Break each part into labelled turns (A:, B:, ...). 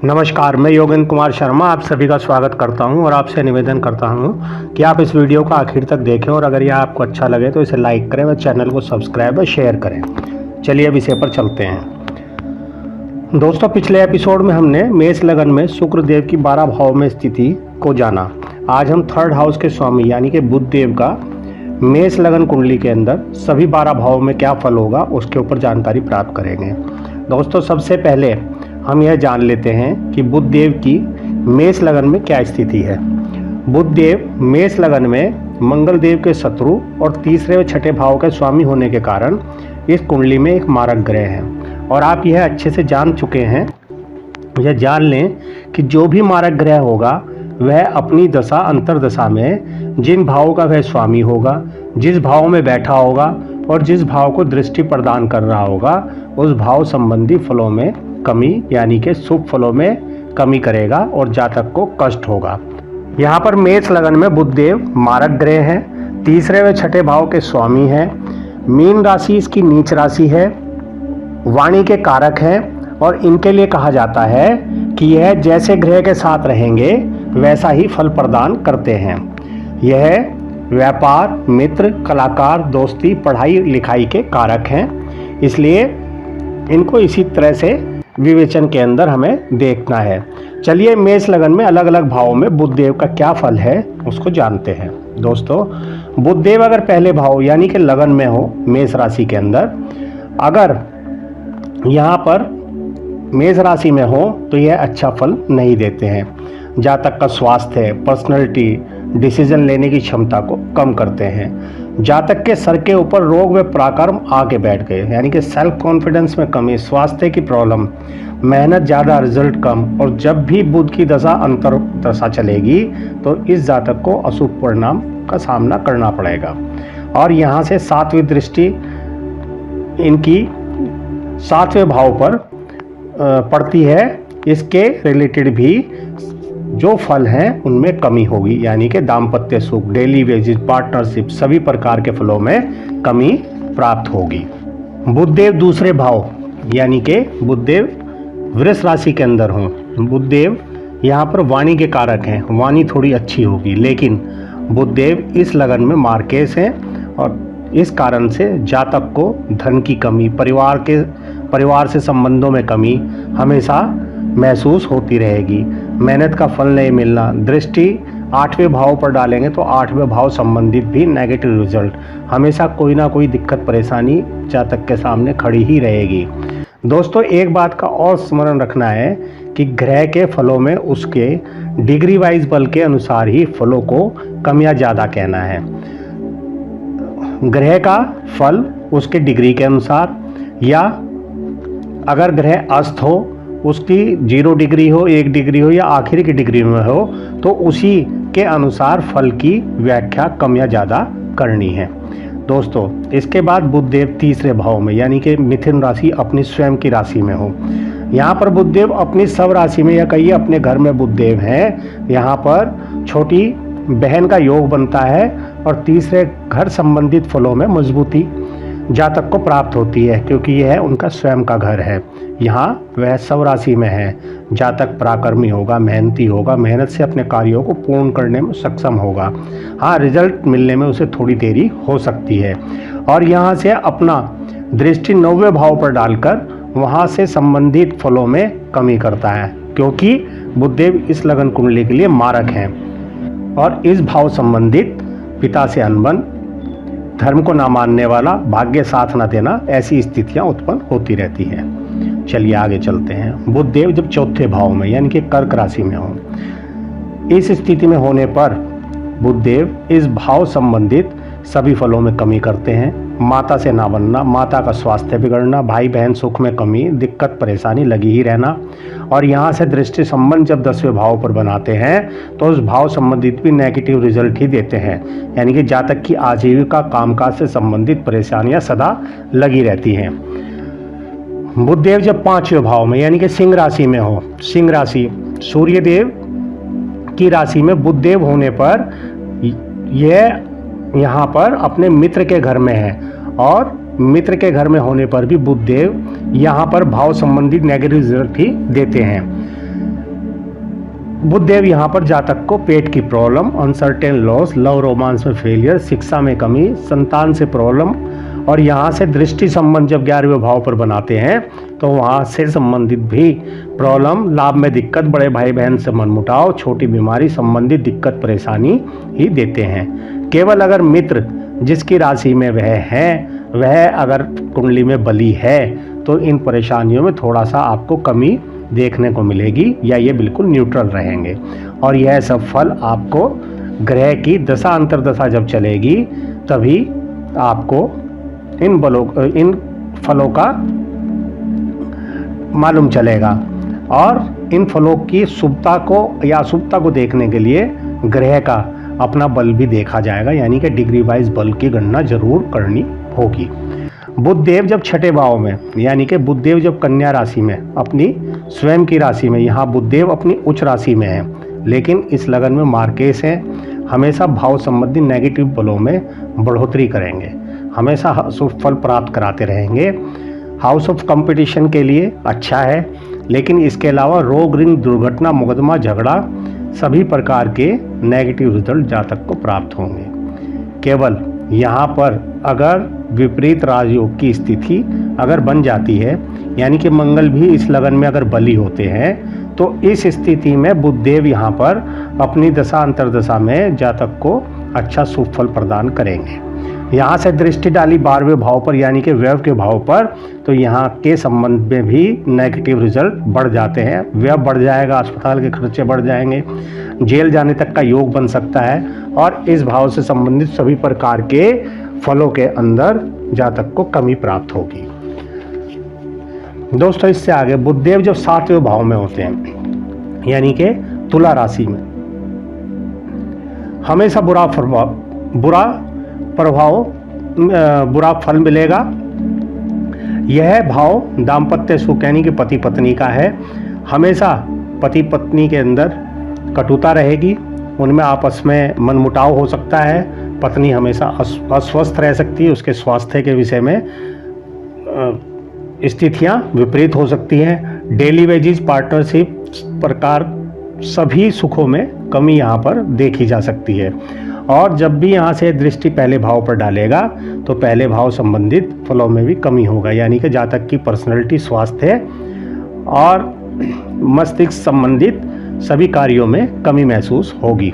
A: नमस्कार, मैं योगेंद्र कुमार शर्मा आप सभी का स्वागत करता हूं और आपसे निवेदन करता हूं कि आप इस वीडियो को आखिर तक देखें और अगर यह आपको अच्छा लगे तो इसे लाइक करें और चैनल को सब्सक्राइब और शेयर करें। चलिए अब विषय पर चलते हैं। दोस्तों, पिछले एपिसोड में हमने मेष लगन में शुक्र देव की 12 भाव में स्थिति को जाना। आज हम थर्ड हाउस के स्वामी यानी कि बुध देव का मेष लगन कुंडली के अंदर सभी 12 भावों में क्या फल होगा उसके ऊपर जानकारी प्राप्त करेंगे। दोस्तों, सबसे पहले हम यह जान लेते हैं कि बुध देव की मेष लगन में क्या स्थिति है। बुध देव मेष लगन में मंगल देव के शत्रु और तीसरे व छठे भाव के स्वामी होने के कारण इस कुंडली में एक मारक ग्रह है। और आप यह अच्छे से जान चुके हैं, यह जान लें कि जो भी मारक ग्रह होगा वह अपनी दशा अंतरदशा में जिन भावों का वह स्वामी होगा, जिस भाव में बैठा होगा और जिस भाव को दृष्टि प्रदान कर रहा होगा उस भाव संबंधी फलों में कमी यानी कि शुभ फलों में कमी करेगा और जातक को कष्ट होगा। यहाँ पर मेष लगन में बुध देव मारक ग्रह हैं, तीसरे व छठे भाव के स्वामी हैं, मीन राशि इसकी नीच राशि है, वाणी के कारक हैं और इनके लिए कहा जाता है कि यह जैसे ग्रह के साथ रहेंगे वैसा ही फल प्रदान करते हैं। यह व्यापार, मित्र, कलाकार, दोस्ती, पढ़ाई लिखाई के कारक हैं, इसलिए इनको इसी तरह से विवेचन के अंदर हमें देखना है। चलिए मेष लगन में अलग अलग भावों में बुध देव का क्या फल है उसको जानते हैं। दोस्तों, बुध देव अगर पहले भाव यानी कि लगन में हो मेष राशि के अंदर, अगर यहाँ पर मेष राशि में हो तो यह अच्छा फल नहीं देते हैं। जातक का स्वास्थ्य, पर्सनैलिटी, डिसीजन लेने की क्षमता को कम करते हैं। जातक के सर के ऊपर रोग व पराक्रम आके बैठ गए यानी कि सेल्फ कॉन्फिडेंस में कमी, स्वास्थ्य की प्रॉब्लम, मेहनत ज़्यादा रिजल्ट कम। और जब भी बुध की दशा अंतर दशा चलेगी तो इस जातक को अशुभ परिणाम का सामना करना पड़ेगा। और यहाँ से 7वीं दृष्टि इनकी 7वें भाव पर पड़ती है, इसके रिलेटेड भी जो फल हैं उनमें कमी होगी यानी कि दाम्पत्य सुख, डेली वेजेस, पार्टनरशिप सभी प्रकार के फलों में कमी प्राप्त होगी। बुधदेव दूसरे भाव यानी कि बुधदेव वृष राशि के अंदर हों, बुधदेव यहाँ पर वाणी के कारक हैं, वाणी थोड़ी अच्छी होगी, लेकिन बुधदेव इस लगन में मार्केस हैं और इस कारण से जातक को धन की कमी, परिवार से संबंधों में कमी हमेशा महसूस होती रहेगी। मेहनत का फल नहीं मिलना, दृष्टि 8वें भाव पर डालेंगे तो 8वें भाव संबंधित भी नेगेटिव रिजल्ट, हमेशा कोई ना कोई दिक्कत परेशानी जातक के सामने खड़ी ही रहेगी। दोस्तों, एक बात का और स्मरण रखना है कि ग्रह के फलों में उसके डिग्री वाइज बल के अनुसार ही फलों को कम या ज़्यादा कहना है। ग्रह का फल उसके डिग्री के अनुसार, या अगर ग्रह अस्त हो उसकी 0 डिग्री हो, 1 डिग्री हो या आखिरी की डिग्री में हो तो उसी के अनुसार फल की व्याख्या कम या ज़्यादा करनी है। दोस्तों, इसके बाद बुधदेव तीसरे भाव में यानी कि मिथुन राशि अपनी स्वयं की राशि में हो। यहाँ पर बुधदेव अपनी सब राशि में या कहिए अपने घर में बुधदेव हैं, यहाँ पर छोटी बहन का योग बनता है और तीसरे घर संबंधित फलों में मजबूती जातक को प्राप्त होती है क्योंकि यह उनका स्वयं का घर है। यहाँ वह सब राशि में है। जातक पराक्रमी होगा, मेहनती होगा, मेहनत से अपने कार्यों को पूर्ण करने में सक्षम होगा। हाँ, रिजल्ट मिलने में उसे थोड़ी देरी हो सकती है। और यहाँ से अपना दृष्टि 9वें भाव पर डालकर वहाँ से संबंधित फलों में कमी करता है क्योंकि बुधदेव इस लगन कुंडली के लिए मारक हैं और इस भाव संबंधित पिता से अनबन, धर्म को ना मानने वाला, भाग्य साथ ना देना, ऐसी स्थितियां उत्पन्न होती रहती हैं। चलिए आगे चलते हैं। बुधदेव जब चौथे भाव में यानी कि कर्क राशि में हो, इस स्थिति में होने पर बुधदेव इस भाव संबंधित सभी फलों में कमी करते हैं। माता से ना बनना, माता का स्वास्थ्य बिगड़ना, भाई बहन सुख में कमी, दिक्कत परेशानी लगी ही रहना। और यहाँ से दृष्टि संबंध जब 10वें भाव पर बनाते हैं तो उस भाव संबंधित भी नेगेटिव रिजल्ट ही देते हैं यानी कि जातक की आजीविका, कामकाज से संबंधित परेशानियां सदा लगी रहती हैं। बुधदेव जब 5वें भाव में यानी कि सिंह राशि में हो, सिंह राशि सूर्यदेव की राशि में बुधदेव होने पर यह यहाँ पर अपने मित्र के घर में है और मित्र के घर में होने पर भी बुधदेव यहाँ पर भाव संबंधित नेगेटिव रिजल्ट ही देते हैं। बुध देव यहाँ पर जातक को पेट की problem, uncertain loss, love romance में फेलियर, शिक्षा में कमी, संतान से प्रॉब्लम, और यहाँ से दृष्टि संबंध जब 11वें भाव पर बनाते हैं तो वहाँ से संबंधित भी प्रॉब्लम, लाभ में दिक्कत, बड़े भाई बहन से मनमुटाव, छोटी बीमारी संबंधित दिक्कत परेशानी ही देते हैं। केवल अगर मित्र जिसकी राशि में वह है, वह अगर कुंडली में बली है तो इन परेशानियों में थोड़ा सा आपको कमी देखने को मिलेगी, या ये बिल्कुल न्यूट्रल रहेंगे। और यह सब फल आपको ग्रह की दशा अंतर्दशा जब चलेगी तभी आपको इन फलों का मालूम चलेगा। और इन फलों की शुभता को या अशुभता को देखने के लिए ग्रह का अपना बल भी देखा जाएगा, यानी कि डिग्री वाइज बल की गणना जरूर करनी होगी। बुध देव जब छठे भाव में, यानी कि बुध देव जब कन्या राशि में, अपनी स्वयं की राशि में, यहाँ बुध देव अपनी उच्च राशि में है, लेकिन इस लगन में मार्केस है, हमेशा भाव संबंधी नेगेटिव बलों में बढ़ोतरी करेंगे, हमेशा शुभ फल प्राप्त कराते रहेंगे। हाउस ऑफ कंपटीशन के लिए अच्छा है, लेकिन इसके अलावा रोग, ऋण, दुर्घटना, मुकदमा, झगड़ा, सभी प्रकार के नेगेटिव रिजल्ट जातक को प्राप्त होंगे। केवल यहाँ पर अगर विपरीत राजयोग की स्थिति अगर बन जाती है, यानी कि मंगल भी इस लगन में अगर बली होते हैं, तो इस स्थिति में बुध देव यहाँ पर अपनी दशा अंतर्दशा में जातक को अच्छा शुभ फल प्रदान करेंगे। यहाँ से दृष्टि डाली 12वें भाव पर, यानी कि व्यय के भाव पर, तो यहाँ के संबंध में भी नेगेटिव रिजल्ट बढ़ जाते हैं। व्यय बढ़ जाएगा, अस्पताल के खर्चे बढ़ जाएंगे, जेल जाने तक का योग बन सकता है, और इस भाव से संबंधित सभी प्रकार के फलों के अंदर जातक को कमी प्राप्त होगी। दोस्तों, इससे आगे बुध देव जब 7वें भाव में होते हैं, यानी कि तुला राशि में, हमेशा बुरा फल मिलेगा। यह भाव दाम्पत्य सुख, यानी कि पति पत्नी का है। हमेशा पति पत्नी के अंदर कटुता रहेगी, उनमें आपस में मनमुटाव हो सकता है, पत्नी हमेशा अस्वस्थ रह सकती है, उसके स्वास्थ्य के विषय में स्थितियां विपरीत हो सकती हैं। डेली वेजेस, पार्टनरशिप प्रकार सभी सुखों में कमी यहाँ पर देखी जा सकती है। और जब भी यहाँ से दृष्टि पहले भाव पर डालेगा तो पहले भाव संबंधित फलों में भी कमी होगा, यानी कि जातक की पर्सनैलिटी, स्वास्थ्य और मस्तिष्क संबंधित सभी कार्यों में कमी महसूस होगी।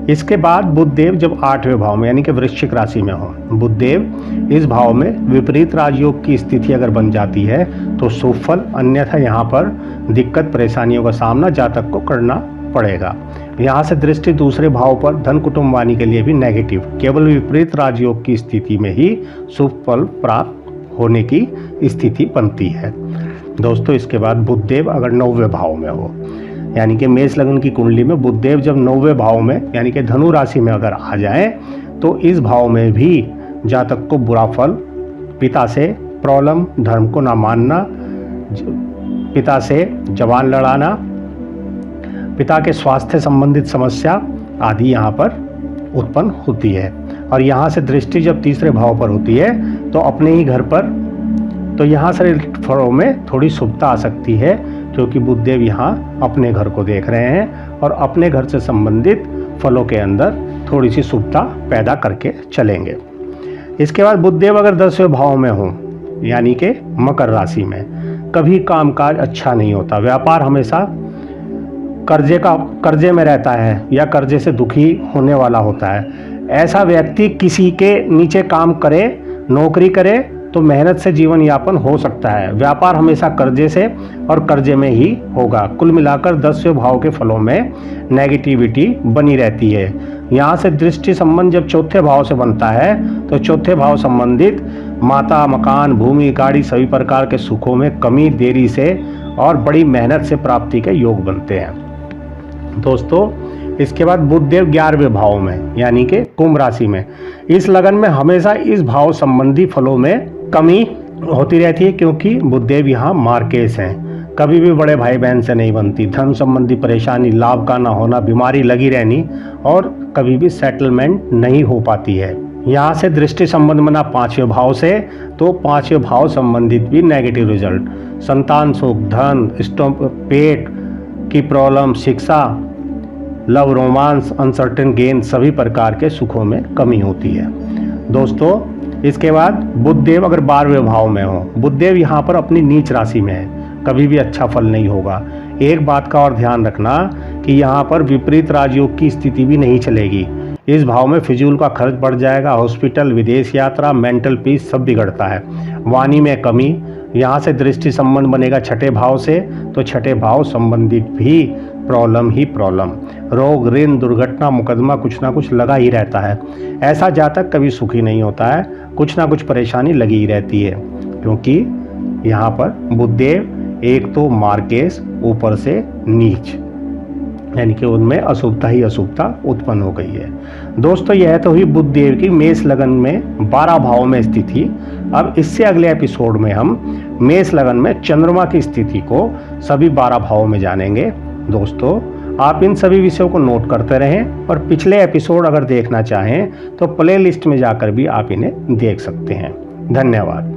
A: इसके बाद बुध देव जब 8वें भाव में, यानी कि वृश्चिक राशि में हो, बुध देव इस भाव में विपरीत राजयोग की स्थिति अगर बन जाती है तो शुभ फल, अन्यथा यहाँ पर दिक्कत परेशानियों का सामना जातक को करना पड़ेगा। यहाँ से दृष्टि दूसरे भाव पर, धन कुटुंब वाणी के लिए भी नेगेटिव, केवल विपरीत राजयोग की स्थिति में ही शुभ फल प्राप्त होने की स्थिति बनती है। दोस्तों, इसके बाद बुध देव अगर 9वें भाव में हो, यानी कि मेष लगन की कुंडली में बुध देव जब 9वें भाव में, यानी कि धनु राशि में अगर आ जाए तो इस भाव में भी जातक को बुरा फल, पिता से प्रॉब्लम, धर्म को ना मानना, पिता से जवान लड़ाना, पिता के स्वास्थ्य संबंधित समस्या आदि यहाँ पर उत्पन्न होती है। और यहाँ से दृष्टि जब तीसरे भाव पर होती है तो अपने ही घर पर, तो यहाँ से फलों में थोड़ी शुभता आ सकती है, क्योंकि बुध देव यहाँ अपने घर को देख रहे हैं और अपने घर से संबंधित फलों के अंदर थोड़ी सी शुभता पैदा करके चलेंगे। इसके बाद बुध देव अगर 10वें भाव में हो, यानी कि मकर राशि में, कभी कामकाज अच्छा नहीं होता, व्यापार हमेशा कर्जे में रहता है या कर्जे से दुखी होने वाला होता है। ऐसा व्यक्ति किसी के नीचे काम करे, नौकरी करे तो मेहनत से जीवन यापन हो सकता है। व्यापार हमेशा कर्जे से और कर्जे में ही होगा। कुल मिलाकर 10वें भाव के फलों में नेगेटिविटी बनी रहती है। यहाँ से दृष्टि संबंध जब चौथे भाव से बनता है तो चौथे भाव संबंधित माता, मकान, भूमि, गाड़ी, सभी प्रकार के सुखों में कमी, देरी से और बड़ी मेहनत से प्राप्ति के योग बनते हैं। दोस्तों, इसके बाद बुध देव 11वें भाव में, यानी कि कुंभ राशि में, इस लगन में हमेशा इस भाव संबंधी फलों में कमी होती रहती है, क्योंकि बुध देव यहाँ मार्केस हैं। कभी भी बड़े भाई बहन से नहीं बनती, धन संबंधी परेशानी, लाभ का ना होना, बीमारी लगी रहनी और कभी भी सेटलमेंट नहीं हो पाती है। यहाँ से दृष्टि संबंध बना 5वें भाव से, तो 5वें भाव संबंधित भी नेगेटिव रिजल्ट, संतान सुख, धन, पेट की प्रॉब्लम, शिक्षा, लव, रोमांस, अनसर्टेन गेन, सभी प्रकार के सुखों में कमी होती है। दोस्तों इसके बाद बुधदेव अगर 12वें भाव में हो, बुधदेव यहाँ पर अपनी नीच राशि में है, कभी भी अच्छा फल नहीं होगा। एक बात का और ध्यान रखना कि यहाँ पर विपरीत राजयोग की स्थिति भी नहीं चलेगी। इस भाव में फिजूल का खर्च बढ़ जाएगा, हॉस्पिटल, विदेश यात्रा, मेंटल पीस सब बिगड़ता है। वाणी में कमी, यहाँ से दृष्टि संबंध बनेगा छठे भाव से, तो छठे भाव संबंधित भी प्रॉब्लम ही प्रॉब्लम, रोग, ऋण, दुर्घटना, मुकदमा कुछ ना कुछ लगा ही रहता है। ऐसा जातक कभी सुखी नहीं होता है, कुछ ना कुछ परेशानी लगी ही रहती है, क्योंकि यहाँ पर बुधदेव एक तो मार्केश, ऊपर से नीच, यानी कि उनमें अशुभता ही अशुभता उत्पन्न हो गई है। दोस्तों यह तो हुई बुधदेव की मेष लगन में 12 भाव में स्थिति। अब इससे अगले एपिसोड में हम मेष लगन में चंद्रमा की स्थिति को सभी 12 भावों में जानेंगे। दोस्तों आप इन सभी विषयों को नोट करते रहें और पिछले एपिसोड अगर देखना चाहें तो प्ले लिस्ट में जाकर भी आप इन्हें देख सकते हैं। धन्यवाद।